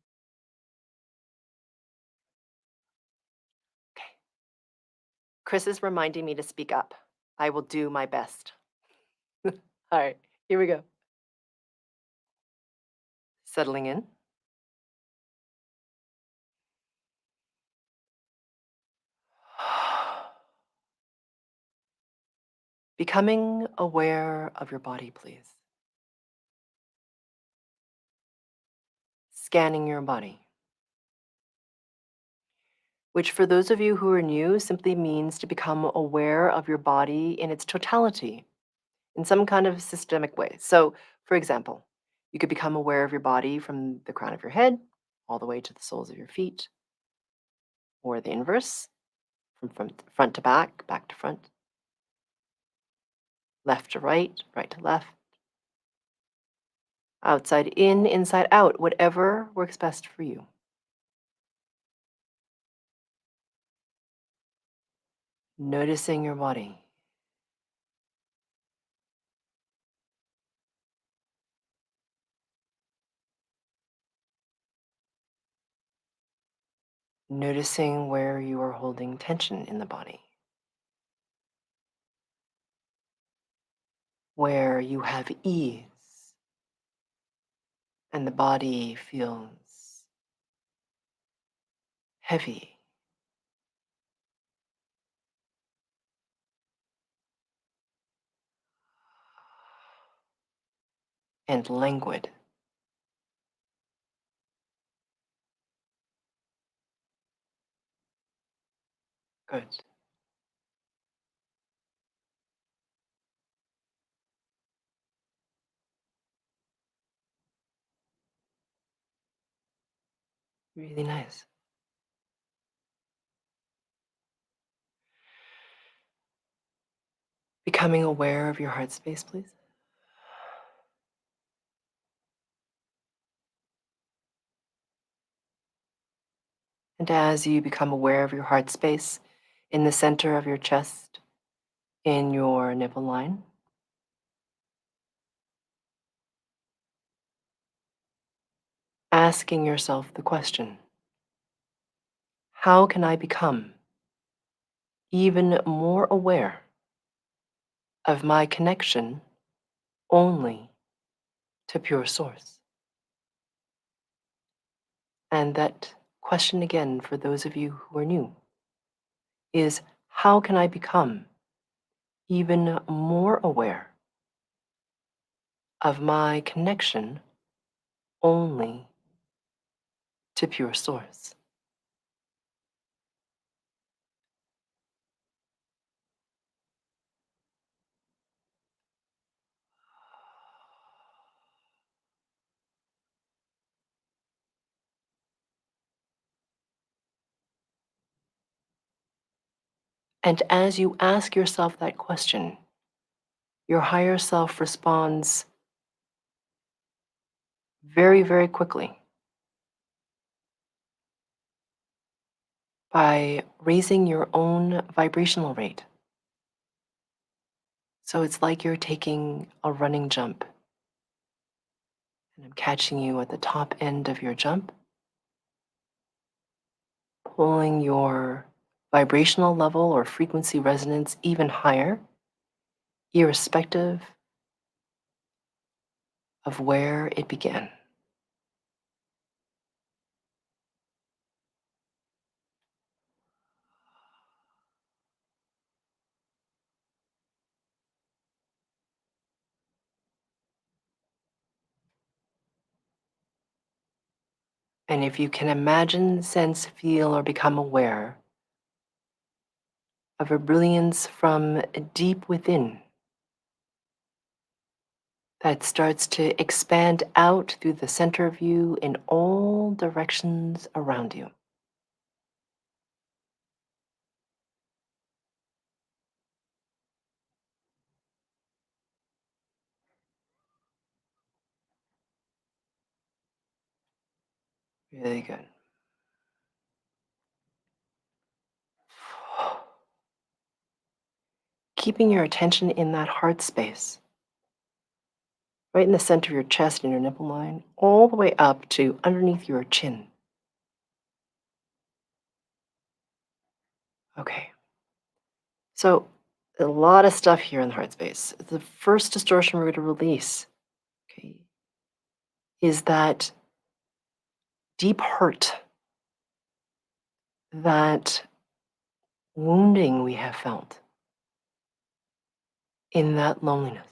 Okay. Chris is reminding me to speak up. I will do my best. All right. Here we go. Settling in. Becoming aware of your body, please. Scanning your body, which for those of you who are new simply means to become aware of your body in its totality in some kind of systemic way. So, for example, you could become aware of your body from the crown of your head all the way to the soles of your feet, or the inverse, from front to back, back to front, left to right, right to left, outside in, inside out, whatever works best for you. Noticing your body. Noticing where you are holding tension in the body, where you have ease and the body feels heavy. And languid. Good. Really nice. Becoming aware of your heart space, please. And as you become aware of your heart space in the center of your chest, in your nipple line, asking yourself the question, how can I become even more aware of my connection only to pure source? And that question again, for those of you who are new, is how can I become even more aware of my connection only to pure source? And as you ask yourself that question, your higher self responds very, very quickly by raising your own vibrational rate. So it's like you're taking a running jump, and I'm catching you at the top end of your jump, pulling your vibrational level or frequency resonance even higher, irrespective of where it began. And if you can imagine, sense, feel, or become aware of a brilliance from deep within that starts to expand out through the center of you in all directions around you. Really good. Keeping your attention in that heart space, right in the center of your chest and your nipple line, all the way up to underneath your chin. Okay. So, a lot of stuff here in the heart space. The first distortion we're going to release, okay, is that deep hurt, that wounding we have felt in that loneliness,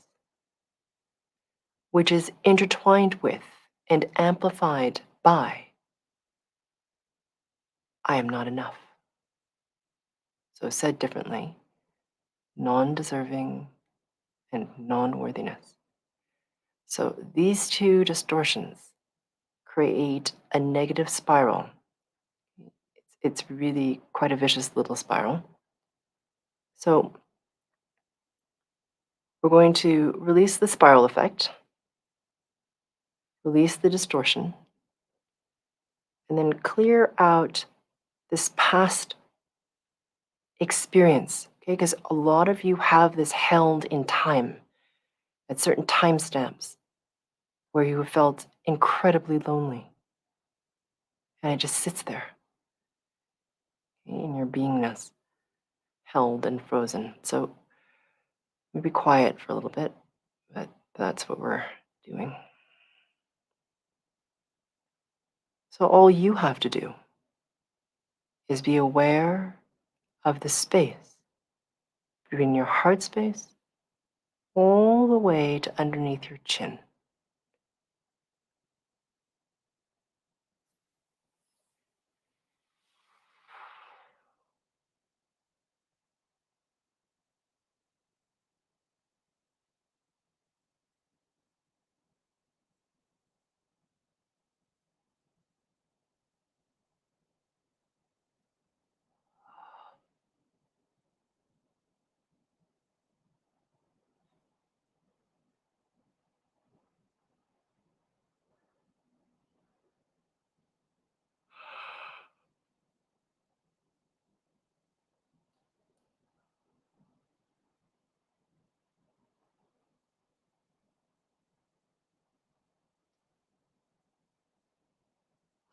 which is intertwined with and amplified by I am not enough. So, said differently, non deserving and non worthiness. So, these two distortions create a negative spiral. It's really quite a vicious little spiral. So, we're going to release the spiral effect, release the distortion, and then clear out this past experience. Okay, because a lot of you have this held in time at certain timestamps where you have felt incredibly lonely. And it just sits there in your beingness, held and frozen. So be quiet for a little bit, but that's what we're doing. So all you have to do is be aware of the space between your heart space all the way to underneath your chin.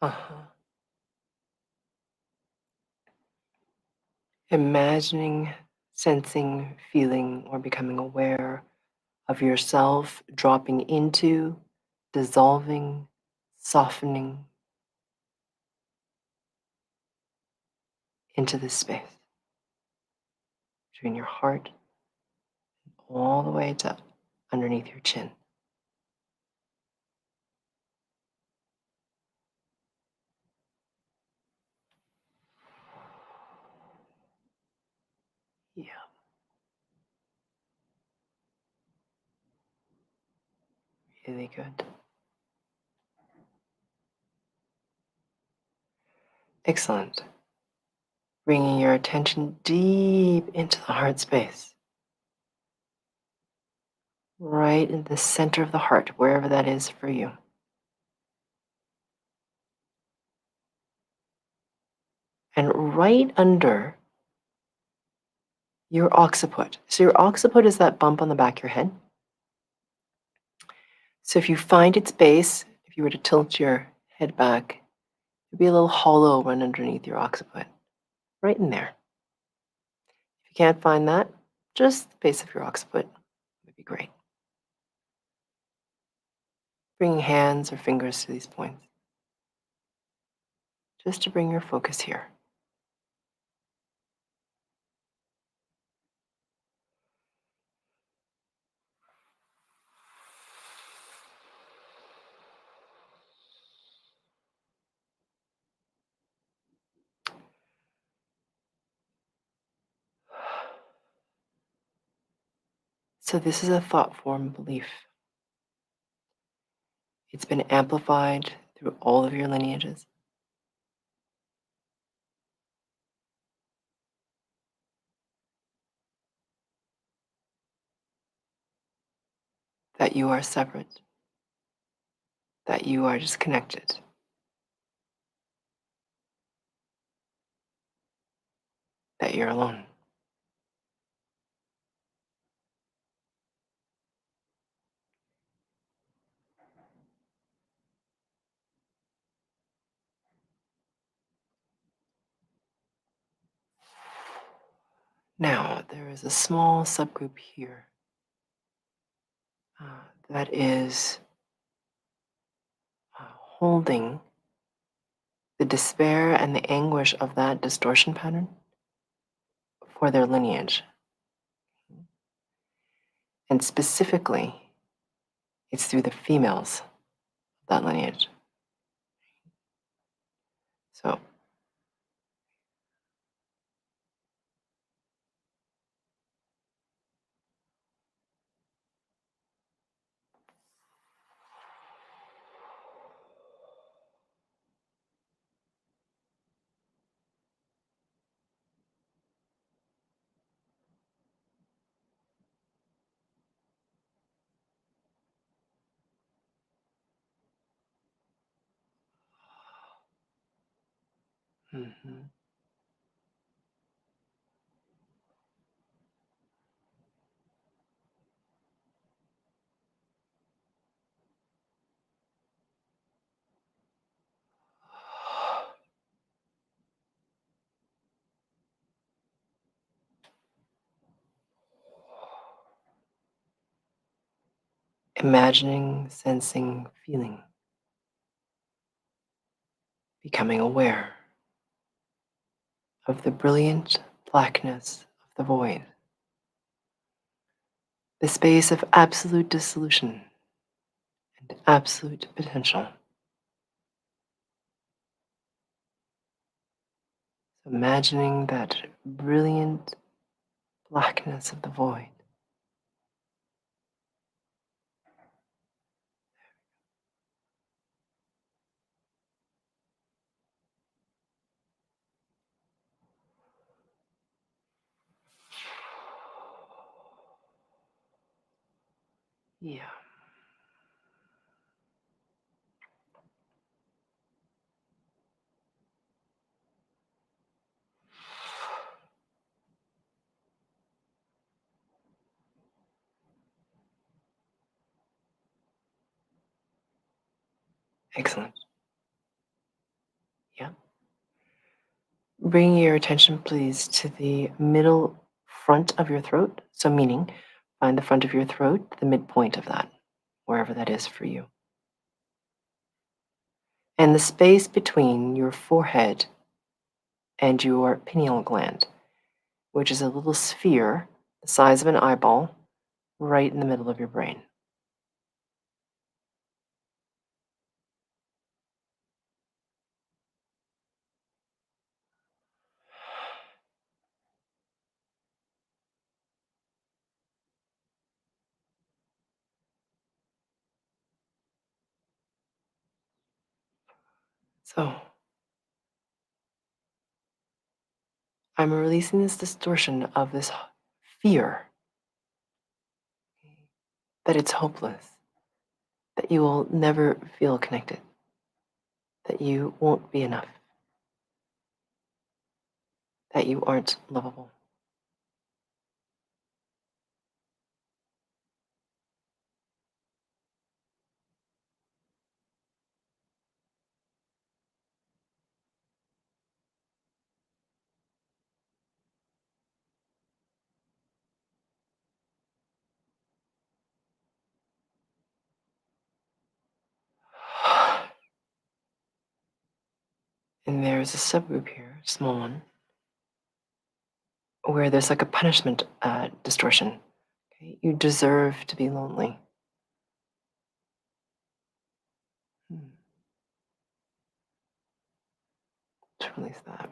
Uh-huh. Imagining, sensing, feeling, or becoming aware of yourself dropping into, dissolving, softening into this space between your heart all the way to underneath your chin. Yeah, really good. Excellent. Bringing your attention deep into the heart space, right in the center of the heart, wherever that is for you. And right under your occiput. So your occiput is that bump on the back of your head. So if you find its base, if you were to tilt your head back, there'd be a little hollow right underneath your occiput, right in there. If you can't find that, just the base of your occiput would be great. Bringing hands or fingers to these points, just to bring your focus here. So this is a thought form belief. It's been amplified through all of your lineages. That you are separate, that you are disconnected, that you're alone. Now, there is a small subgroup here that is holding the despair and the anguish of that distortion pattern for their lineage. And specifically, it's through the females of that lineage. So, mhm. Imagining, sensing, feeling, becoming aware of the brilliant blackness of the void, the space of absolute dissolution and absolute potential. Imagining that brilliant blackness of the void. Yeah. Excellent. Bringing your attention, please, to the middle front of your throat. So, meaning, find the front of your throat, the midpoint of that, wherever that is for you. And the space between your forehead and your pineal gland, which is a little sphere the size of an eyeball right in the middle of your brain. So, I'm releasing this distortion of this fear that it's hopeless, that you will never feel connected, that you won't be enough, that you aren't lovable. And there's a subgroup here, a small one, where there's like a punishment distortion. Okay? You deserve to be lonely. Hmm. Let's release that.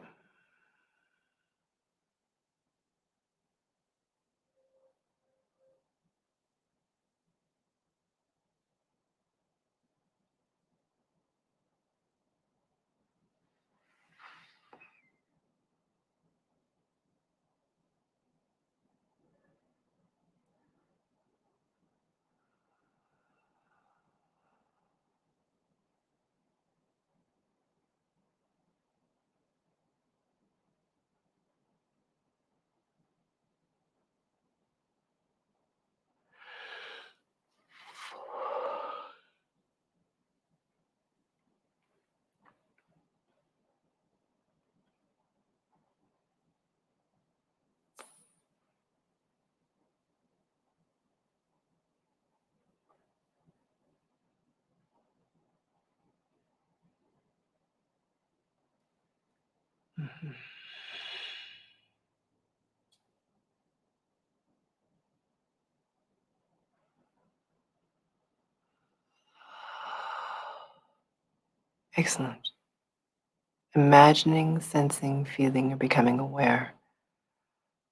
Mhm. Excellent. Imagining, sensing, feeling, or becoming aware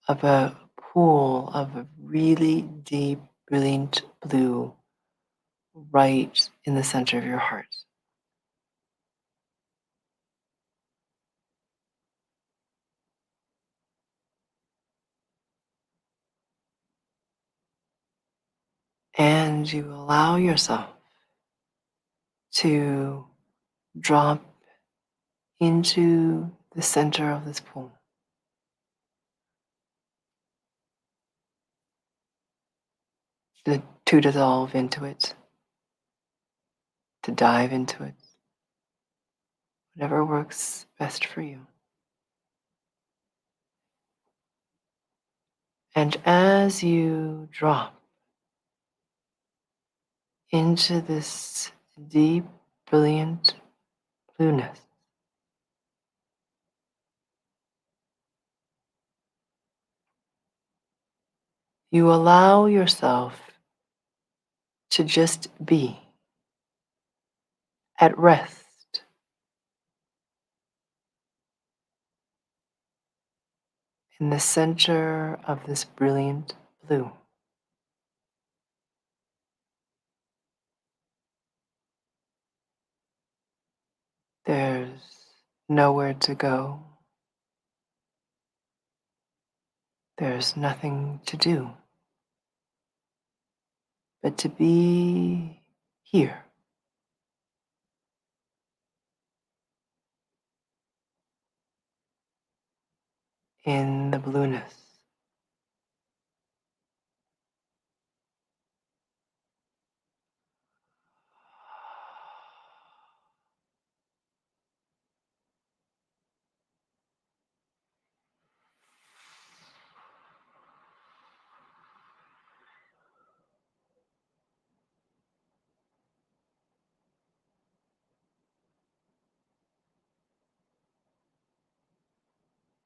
of a pool of a really deep, brilliant blue right in the center of your heart. And you allow yourself to drop into the center of this pool, to dissolve into it, to dive into it, whatever works best for you. And as you drop into this deep, brilliant blueness, you allow yourself to just be at rest in the center of this brilliant blue. There's nowhere to go. There's nothing to do but to be here in the blueness.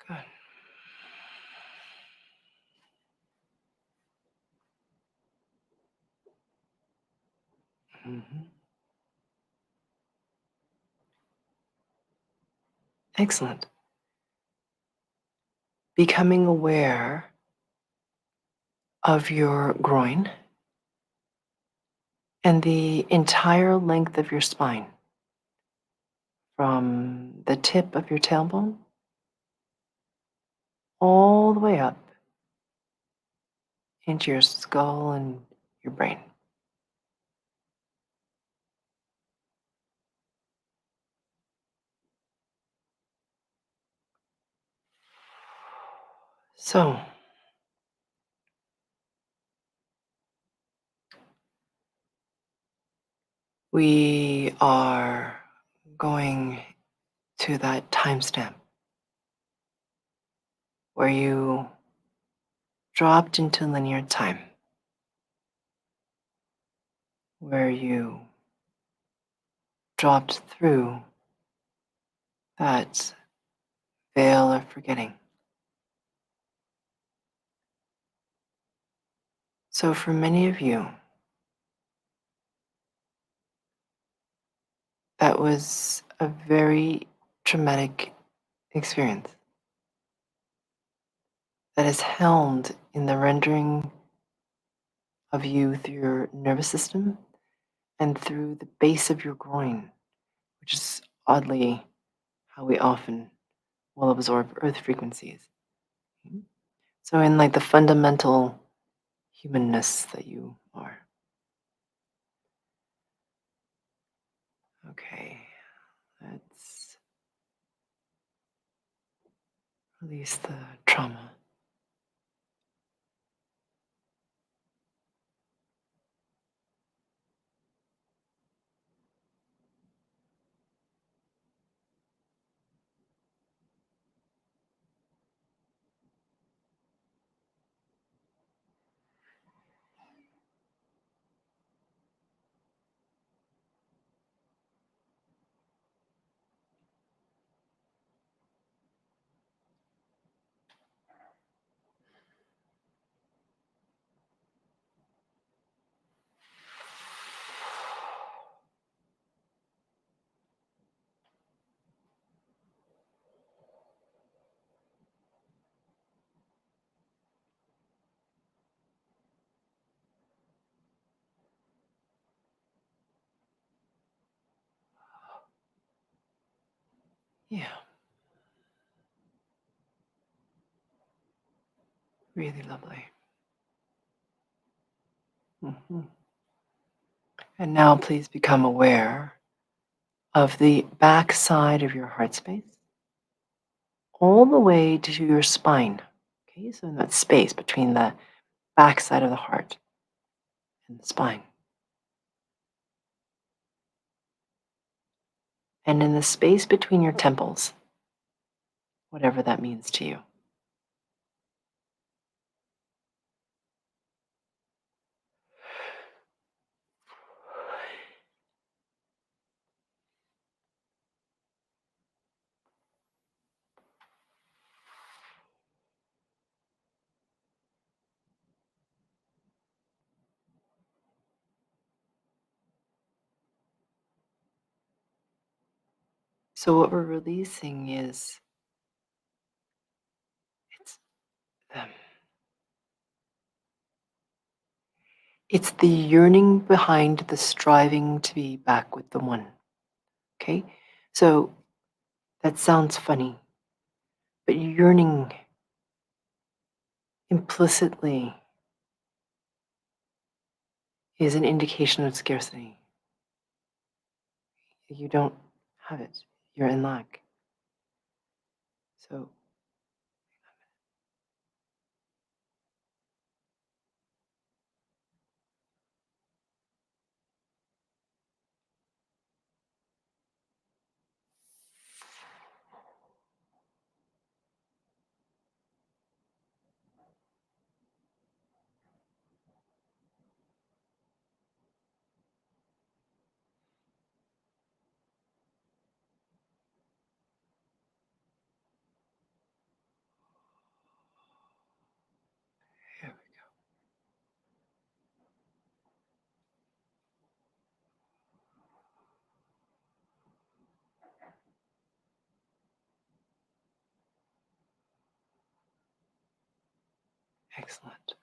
Good. Mhm. Excellent. Becoming aware of your groin and the entire length of your spine, from the tip of your tailbone all the way up into your skull and your brain. So, we are going to that timestamp where you dropped into linear time, where you dropped through that veil of forgetting. So, for many of you, that was a very traumatic experience that is helmed in the rendering of you through your nervous system and through the base of your groin, which is oddly how we often will absorb earth frequencies. So, in like the fundamental humanness that you are. Okay, let's release the trauma. Yeah, really lovely. Mhm. And now please become aware of the back side of your heart space all the way to your spine. Okay, so in that space between the back side of the heart and the spine. And in the space between your temples, whatever that means to you. So what we're releasing is it's um, it's the yearning behind the striving to be back with the one. Okay? So that sounds funny, but yearning implicitly is an indication of scarcity. You don't have it. You're in lack. So Excellent.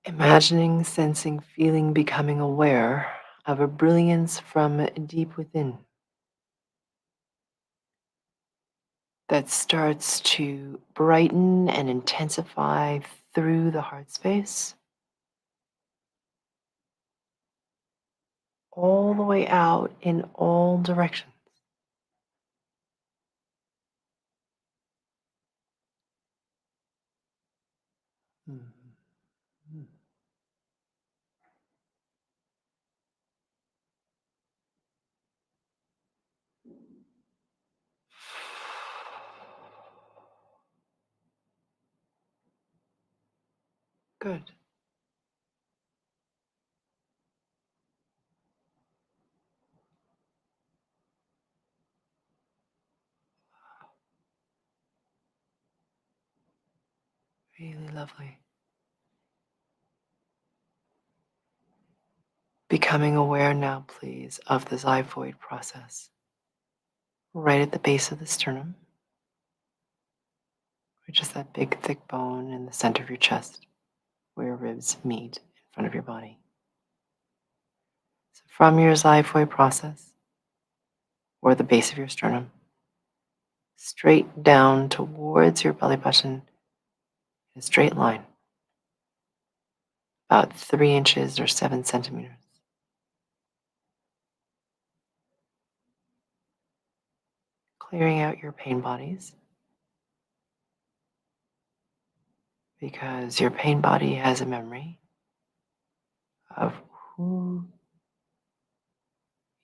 Imagining, sensing, feeling, becoming aware of a brilliance from deep within that starts to brighten and intensify through the heart space, all the way out in all directions. Mhm. Good. Really lovely. Becoming aware now, please, of the xiphoid process right at the base of the sternum, which is that big, thick bone in the center of your chest where your ribs meet in front of your body. So from your xiphoid process, or the base of your sternum, straight down towards your belly button in a straight line, about 3 inches or 7 centimeters. Clearing out your pain bodies, because your pain body has a memory of who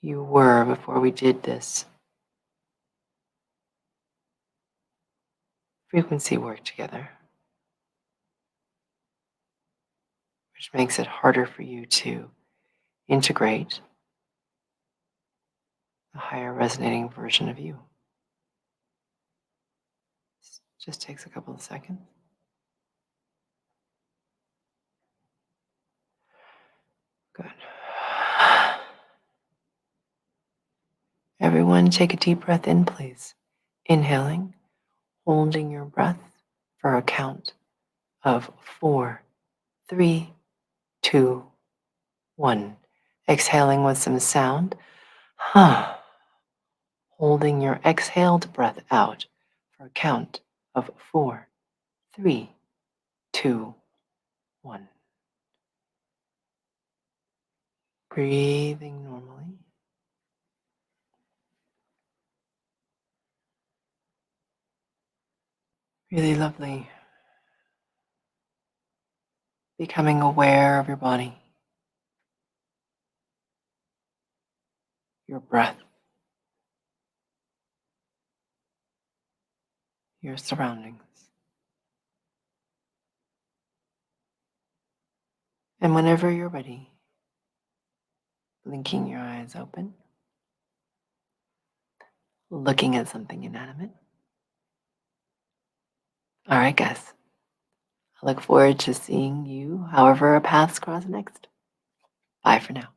you were before we did this frequency work together, which makes it harder for you to integrate the higher resonating version of you. Just takes a couple of seconds. Good. Everyone, take a deep breath in, please. Inhaling, holding your breath for a count of 4, 3, 2, 1. Exhaling with some sound. Holding your exhaled breath out for a count of 4, 3, 2, 1. Breathing normally. Really lovely. Becoming aware of your body, your breath, your surroundings. And whenever you're ready, blinking your eyes open, looking at something inanimate. All right, guys. I look forward to seeing you however our paths cross next. Bye for now.